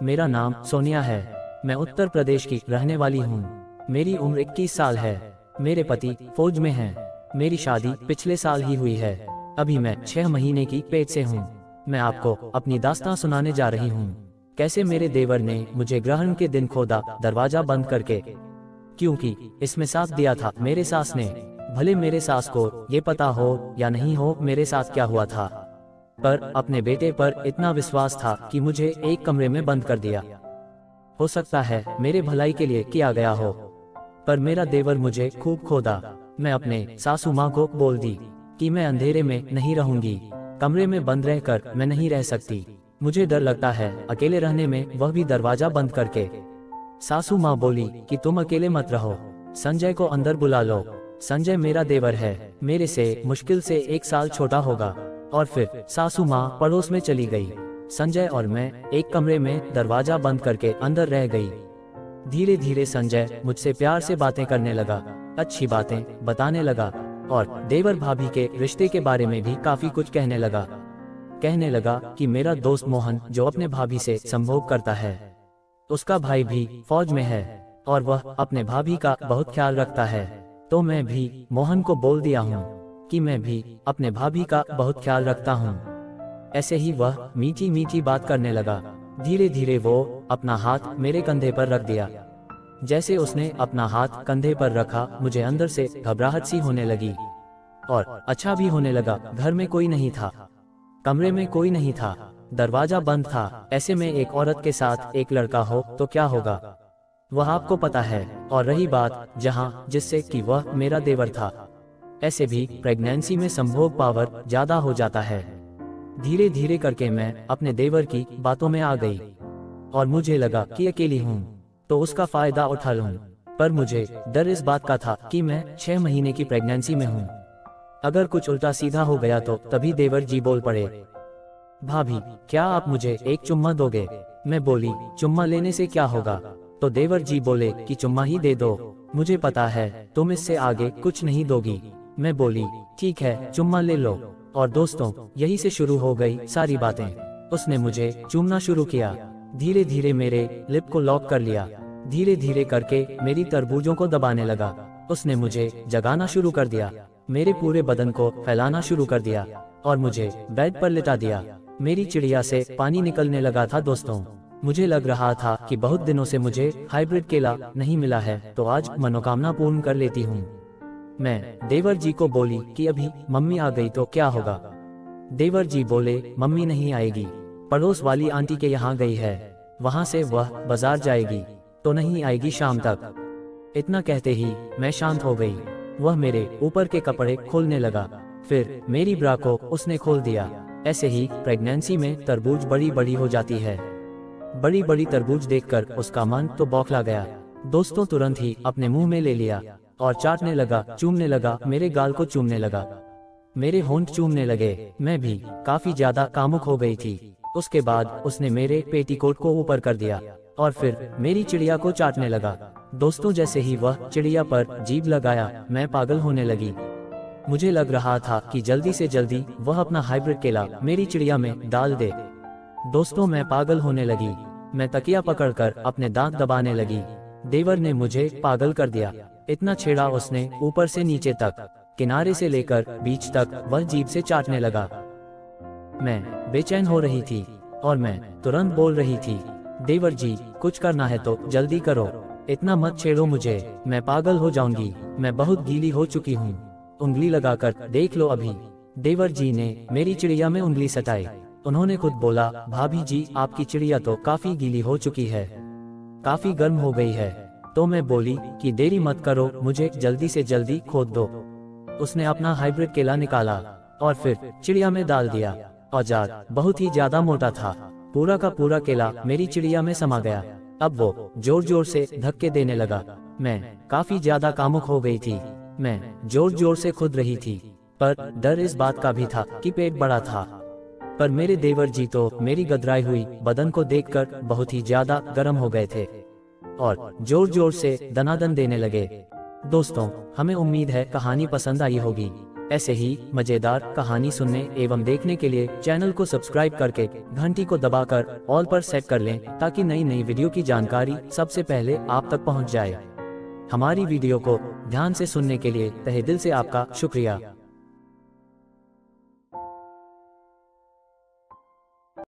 मेरा नाम सोनिया है। मैं उत्तर प्रदेश की रहने वाली हूँ। मेरी उम्र 21 साल है। मेरे पति फौज में हैं। मेरी शादी पिछले साल ही हुई है। अभी मैं 6 महीने की पेट से हूँ। मैं आपको अपनी दास्तां सुनाने जा रही हूँ, कैसे मेरे देवर ने मुझे ग्रहण के दिन खोदा, दरवाजा बंद करके, क्योंकि इसमें साथ दिया था मेरे सास ने। भले मेरे सास को ये पता हो या नहीं हो मेरे साथ क्या हुआ था, पर अपने बेटे पर इतना विश्वास था कि मुझे एक कमरे में बंद कर दिया। हो सकता है मेरे भलाई के लिए किया गया हो, पर मेरा देवर मुझे खूब खोदा। मैं अपने सासू माँ को बोल दी कि मैं अंधेरे में नहीं रहूंगी, कमरे में बंद रहकर मैं नहीं रह सकती, मुझे डर लगता है अकेले रहने में, वह भी दरवाजा बंद करके। सासू माँ बोली कि तुम अकेले मत रहो, संजय को अंदर बुला लो। संजय मेरा देवर है, मेरे से मुश्किल से 1 साल छोटा होगा। और फिर सासू माँ पड़ोस में चली गई। संजय और मैं एक कमरे में दरवाजा बंद करके अंदर रह गई। धीरे धीरे संजय मुझसे प्यार से बातें करने लगा, अच्छी बातें बताने लगा और देवर भाभी के रिश्ते के बारे में भी काफी कुछ कहने लगा कि मेरा दोस्त मोहन जो अपने भाभी से संभोग करता है, उसका भाई भी फौज में है और वह अपने भाभी का बहुत ख्याल रखता है। तो मैं भी मोहन को बोल दिया हूँ कि मैं भी अपने भाभी का बहुत ख्याल रखता हूँ। ऐसे ही वह मीठी मीठी बात करने लगा। धीरे धीरे वो अपना हाथ मेरे कंधे पर रख दिया। जैसे उसने अपना हाथ कंधे पर रखा, मुझे अंदर से घबराहट सी होने लगी और अच्छा भी होने लगा। घर में कोई नहीं था, कमरे में कोई नहीं था, दरवाजा बंद था। ऐसे में एक औरत के साथ एक लड़का हो तो क्या होगा, वह आपको पता है। और रही बात जहाँ जिससे कि वह मेरा देवर था, ऐसे भी प्रेगनेंसी में संभोग पावर ज्यादा हो जाता है। धीरे धीरे करके मैं अपने देवर की बातों में आ गई और मुझे लगा कि अकेली हूँ तो उसका फायदा उठा लूं। पर मुझे डर इस बात का था कि मैं 6 महीने की प्रेगनेंसी में हूँ, अगर कुछ उल्टा सीधा हो गया तो। तभी देवर जी बोल पड़े, भाभी क्या आप मुझे एक चुम्मा दोगे? मैं बोली, चुम्मा लेने से क्या होगा? तो देवर जी बोले कि चुम्मा ही दे दो, मुझे पता है तुम इससे आगे कुछ नहीं दोगी। मैं बोली ठीक है, चुम्मा ले लो। और दोस्तों यही से शुरू हो गई सारी बातें। उसने मुझे चूमना शुरू किया, धीरे धीरे मेरे लिप को लॉक कर लिया, धीरे धीरे करके मेरी तरबूजों को दबाने लगा। उसने मुझे जगाना शुरू कर दिया, मेरे पूरे बदन को फैलाना शुरू कर दिया और मुझे बेड पर लिटा दिया। मेरी चिड़िया से पानी निकलने लगा था। दोस्तों मुझे लग रहा था कि बहुत दिनों से मुझे हाइब्रिड केला नहीं मिला है, तो आज मनोकामना पूर्ण कर लेती हूँ। मैं देवर जी को बोली कि अभी मम्मी आ गई तो क्या होगा? देवर जी बोले मम्मी नहीं आएगी, पड़ोस वाली आंटी के यहाँ गई है, वहाँ से वह बाजार जाएगी तो नहीं आएगी शाम तक। इतना कहते ही मैं शांत हो गई। वह मेरे ऊपर के कपड़े खोलने लगा, फिर मेरी ब्रा को उसने खोल दिया। ऐसे ही प्रेगनेंसी में तरबूज बड़ी बड़ी हो जाती है। बड़ी बड़ी तरबूज देखकर उसका मन तो बौखला गया। दोस्तों तुरंत ही अपने मुंह में ले लिया और चाटने लगा, चूमने लगा, मेरे गाल को चूमने लगा, मेरे होंठ चूमने लगे। मैं भी काफी ज्यादा कामुक हो गई थी। उसके बाद उसने मेरे पेटीकोट को ऊपर कर दिया और फिर मेरी चिड़िया को चाटने लगा। दोस्तों जैसे ही वह चिड़िया पर जीभ लगाया, मैं पागल होने लगी। मुझे लग रहा था कि जल्दी से जल्दी वह अपना हाइब्रिड केला मेरी चिड़िया में डाल दे। दोस्तों मैं पागल होने लगी। मैं तकिया पकड़कर अपने दांत दबाने लगी। देवर ने मुझे पागल कर दिया। इतना छेड़ा उसने ऊपर से नीचे तक, किनारे से लेकर बीच तक वह जीभ से चाटने लगा। मैं बेचैन हो रही थी और मैं तुरंत बोल रही थी, देवर जी कुछ करना है तो जल्दी करो, इतना मत छेड़ो मुझे, मैं पागल हो जाऊंगी, मैं बहुत गीली हो चुकी हूँ, उंगली लगाकर देख लो अभी। देवर जी ने मेरी चिड़िया में उंगली सटाई। उन्होंने खुद बोला, भाभी जी आपकी चिड़िया तो काफी गीली हो चुकी है, काफी गर्म हो गई है। तो मैं बोली कि देरी मत करो, मुझे जल्दी से जल्दी खोद दो। उसने अपना हाइब्रिड केला निकाला और फिर चिड़िया में डाल दिया। औजार बहुत ही ज्यादा मोटा था, पूरा का पूरा केला मेरी चिड़िया में समा गया। अब वो जोर जोर से धक्के देने लगा। मैं काफी ज्यादा कामुक हो गई थी। मैं जोर जोर से खुद रही थी, पर डर इस बात का भी था कि पेट बड़ा था। पर मेरे देवर जी तो मेरी गदराई हुई बदन को देखकर बहुत ही ज्यादा गर्म हो गए थे और जोर जोर से दनादन देने लगे। दोस्तों हमें उम्मीद है कहानी पसंद आई होगी। ऐसे ही मजेदार कहानी सुनने एवं देखने के लिए चैनल को सब्सक्राइब करके घंटी को दबाकर ऑल पर सेट कर लें, ताकि नई नई वीडियो की जानकारी सबसे पहले आप तक पहुंच जाए। हमारी वीडियो को ध्यान से सुनने के लिए तहे दिल से आपका शुक्रिया।